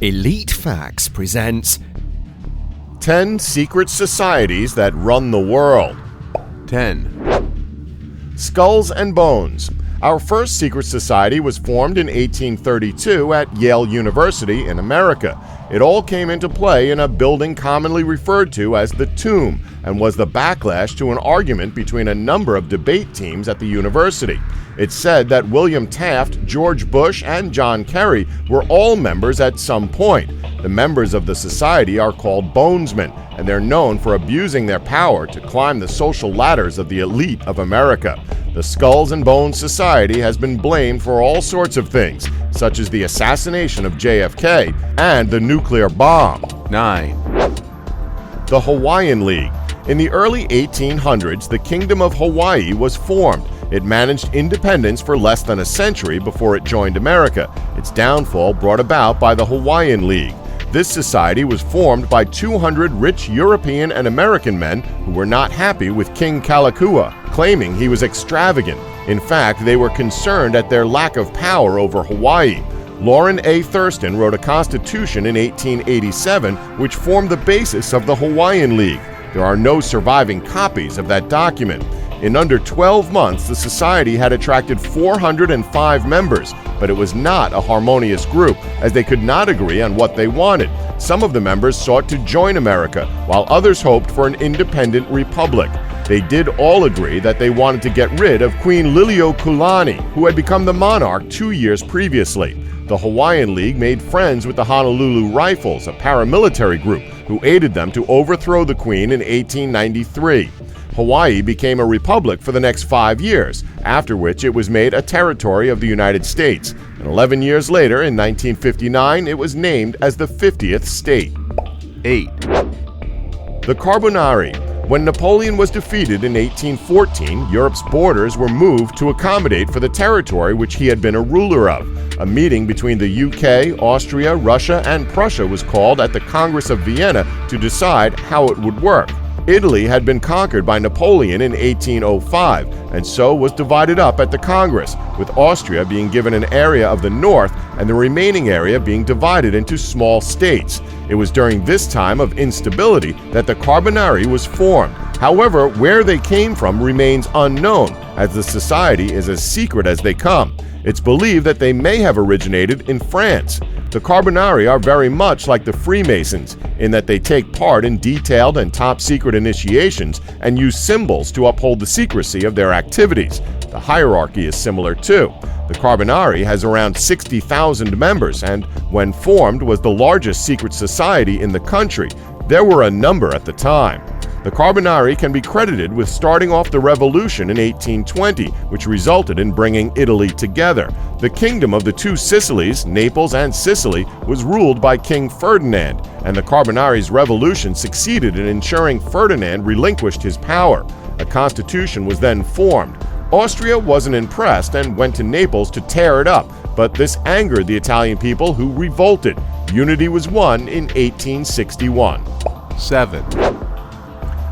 Elite Facts presents 10 Secret Societies That Run the World. 10. Skulls and Bones. Our first secret society was formed in 1832 at Yale University in America. It all came into play in a building commonly referred to as the Tomb, and was the backlash to an argument between a number of debate teams at the university. It's said that William Taft, George Bush, and John Kerry were all members at some point. The members of the society are called bonesmen, and they're known for abusing their power to climb the social ladders of the elite of America. The Skulls and Bones Society has been blamed for all sorts of things, such as the assassination of JFK and the nuclear bomb. 9. The Hawaiian League. In the early 1800s, the Kingdom of Hawaii was formed. It managed independence for less than a century before it joined America. Its downfall brought about by the Hawaiian League. This society was formed by 200 rich European and American men who were not happy with King Kalakua, claiming he was extravagant. In fact, they were concerned at their lack of power over Hawaii. Lauren A. Thurston wrote a constitution in 1887 which formed the basis of the Hawaiian League. There are no surviving copies of that document. In under 12 months, the society had attracted 405 members, but it was not a harmonious group, as they could not agree on what they wanted. Some of the members sought to join America, while others hoped for an independent republic. They did all agree that they wanted to get rid of Queen Liliuokalani, who had become the monarch 2 years previously. The Hawaiian League made friends with the Honolulu Rifles, a paramilitary group, who aided them to overthrow the Queen in 1893. Hawaii became a republic for the next 5 years, after which it was made a territory of the United States. And 11 years later, in 1959, it was named as the 50th state. 8. The Carbonari. When Napoleon was defeated in 1814, Europe's borders were moved to accommodate for the territory which he had been a ruler of. A meeting between the UK, Austria, Russia, and Prussia was called at the Congress of Vienna to decide how it would work. Italy had been conquered by Napoleon in 1805, and so was divided up at the Congress, with Austria being given an area of the north and the remaining area being divided into small states. It was during this time of instability that the Carbonari was formed. However, where they came from remains unknown, as the society is as secret as they come. It's believed that they may have originated in France. The Carbonari are very much like the Freemasons in that they take part in detailed and top-secret initiations and use symbols to uphold the secrecy of their activities. The hierarchy is similar too. The Carbonari has around 60,000 members and, when formed, was the largest secret society in the country. There were a number at the time. The Carbonari can be credited with starting off the revolution in 1820, which resulted in bringing Italy together. The kingdom of the two Sicilies, Naples and Sicily, was ruled by King Ferdinand, and the Carbonari's revolution succeeded in ensuring Ferdinand relinquished his power. A constitution was then formed. Austria wasn't impressed and went to Naples to tear it up, but this angered the Italian people, who revolted. Unity was won in 1861. 7.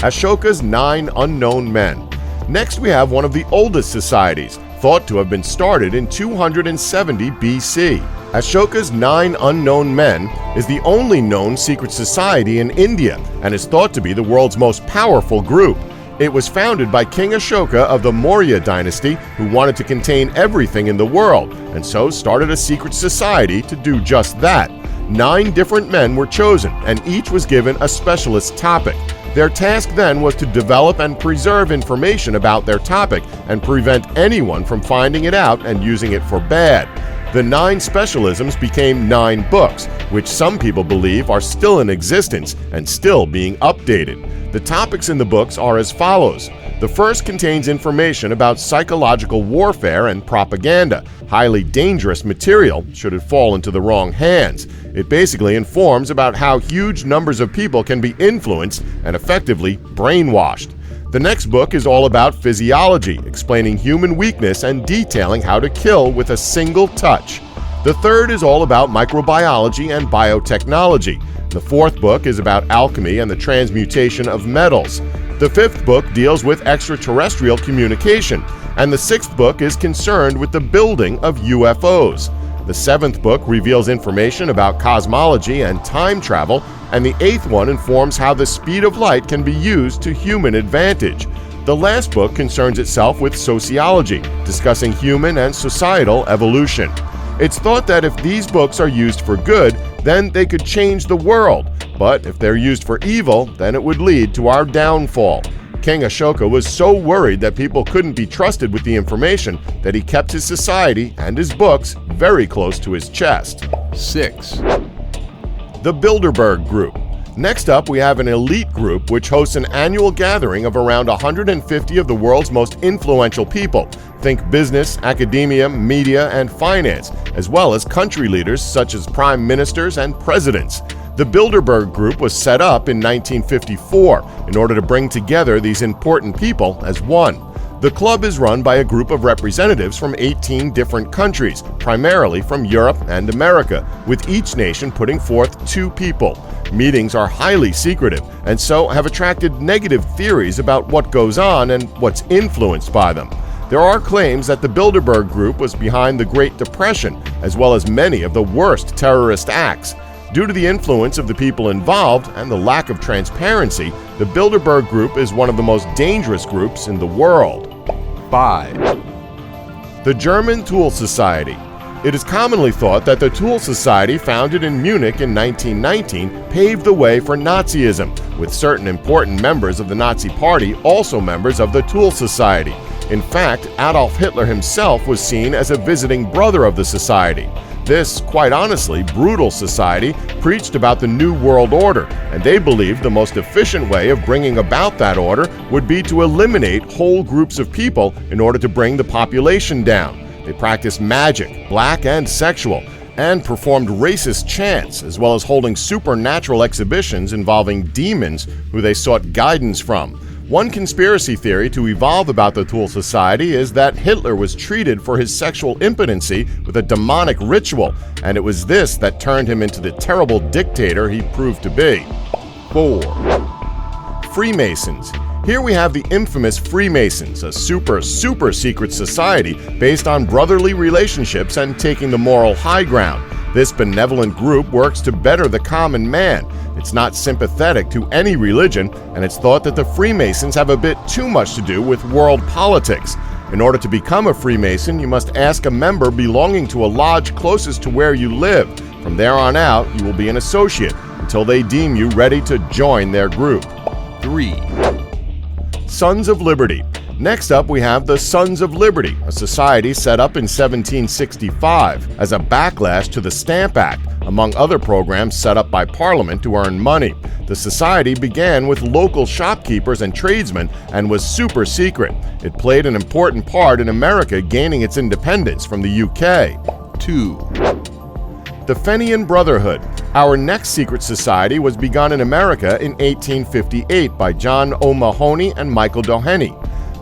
Ashoka's 9 Unknown Men. Next, we have one of the oldest societies, thought to have been started in 270 BC. Ashoka's 9 Unknown Men is the only known secret society in India and is thought to be the world's most powerful group. It was founded by King Ashoka of the Maurya dynasty, who wanted to contain everything in the world, and so started a secret society to do just that. 9 different men were chosen, and each was given a specialist topic. Their task then was to develop and preserve information about their topic and prevent anyone from finding it out and using it for bad. The 9 specialisms became 9 books, which some people believe are still in existence and still being updated. The topics in the books are as follows. The first contains information about psychological warfare and propaganda, highly dangerous material should it fall into the wrong hands. It basically informs about how huge numbers of people can be influenced and effectively brainwashed. The next book is all about physiology, explaining human weakness and detailing how to kill with a single touch. The third is all about microbiology and biotechnology. The fourth book is about alchemy and the transmutation of metals. The fifth book deals with extraterrestrial communication, and the sixth book is concerned with the building of UFOs. The 7th book reveals information about cosmology and time travel, and the 8th one informs how the speed of light can be used to human advantage. The last book concerns itself with sociology, discussing human and societal evolution. It's thought that if these books are used for good, then they could change the world, but if they're used for evil, then it would lead to our downfall. King Ashoka was so worried that people couldn't be trusted with the information that he kept his society and his books very close to his chest. 6. The Bilderberg Group. Next up, we have an elite group which hosts an annual gathering of around 150 of the world's most influential people. Think business, academia, media, and finance, as well as country leaders such as prime ministers and presidents. The Bilderberg Group was set up in 1954 in order to bring together these important people as one. The club is run by a group of representatives from 18 different countries, primarily from Europe and America, with each nation putting forth 2 people. Meetings are highly secretive and so have attracted negative theories about what goes on and what's influenced by them. There are claims that the Bilderberg Group was behind the Great Depression, as well as many of the worst terrorist acts. Due to the influence of the people involved and the lack of transparency, the Bilderberg Group is one of the most dangerous groups in the world. 5. The German Tool Society. It is commonly thought that the Tool Society, founded in Munich in 1919, paved the way for Nazism, with certain important members of the Nazi Party also members of the Tool Society. In fact, Adolf Hitler himself was seen as a visiting brother of the society. This, quite honestly, brutal society preached about the New World Order, and they believed the most efficient way of bringing about that order would be to eliminate whole groups of people in order to bring the population down. They practiced magic, black and sexual, and performed racist chants, as well as holding supernatural exhibitions involving demons who they sought guidance from. One conspiracy theory to evolve about the Tool Society is that Hitler was treated for his sexual impotency with a demonic ritual, and it was this that turned him into the terrible dictator he proved to be. 4. Freemasons. Here we have the infamous Freemasons, a super secret society based on brotherly relationships and taking the moral high ground. This benevolent group works to better the common man. It's not sympathetic to any religion, and it's thought that the Freemasons have a bit too much to do with world politics. In order to become a Freemason, you must ask a member belonging to a lodge closest to where you live. From there on out, you will be an associate until they deem you ready to join their group. 3. Sons of Liberty. Next up, we have the Sons of Liberty, a society set up in 1765 as a backlash to the Stamp Act, among other programs set up by Parliament to earn money. The society began with local shopkeepers and tradesmen and was super secret. It played an important part in America gaining its independence from the UK. 2. The Fenian Brotherhood. Our next secret society was begun in America in 1858 by John O'Mahony and Michael Doheny.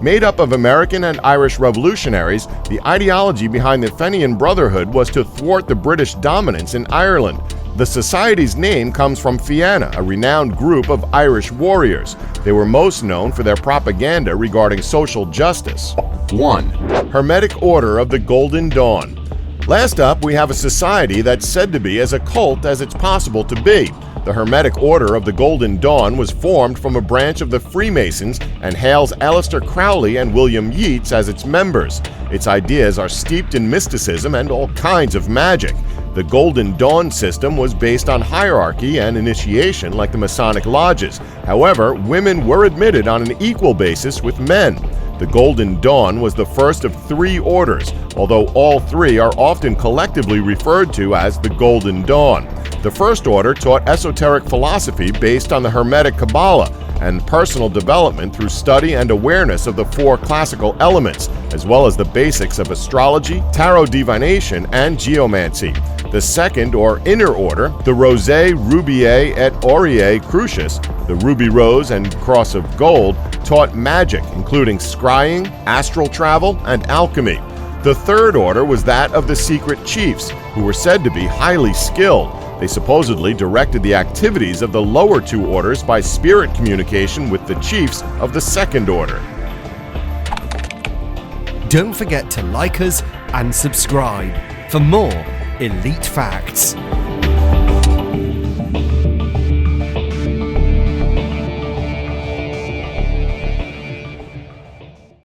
Made up of American and Irish revolutionaries, the ideology behind the Fenian Brotherhood was to thwart the British dominance in Ireland. The society's name comes from Fianna, a renowned group of Irish warriors. They were most known for their propaganda regarding social justice. 1. Hermetic Order of the Golden Dawn. Last up, we have a society that's said to be as occult as it's possible to be. The Hermetic Order of the Golden Dawn was formed from a branch of the Freemasons and hails Aleister Crowley and William Yeats as its members. Its ideas are steeped in mysticism and all kinds of magic. The Golden Dawn system was based on hierarchy and initiation like the Masonic lodges. However, women were admitted on an equal basis with men. The Golden Dawn was the first of 3 orders, although all 3 are often collectively referred to as the Golden Dawn. The first order taught esoteric philosophy based on the Hermetic Kabbalah and personal development through study and awareness of the 4 classical elements, as well as the basics of astrology, tarot divination, and geomancy. The second, or inner order, the Rosé, Rubier, et Aureae Crucis, the Ruby Rose and Cross of Gold, taught magic, including scrying, astral travel, and alchemy. The third order was that of the secret chiefs, who were said to be highly skilled. They supposedly directed the activities of the lower 2 orders by spirit communication with the chiefs of the second order. Don't forget to like us and subscribe. For more, Elite Facts.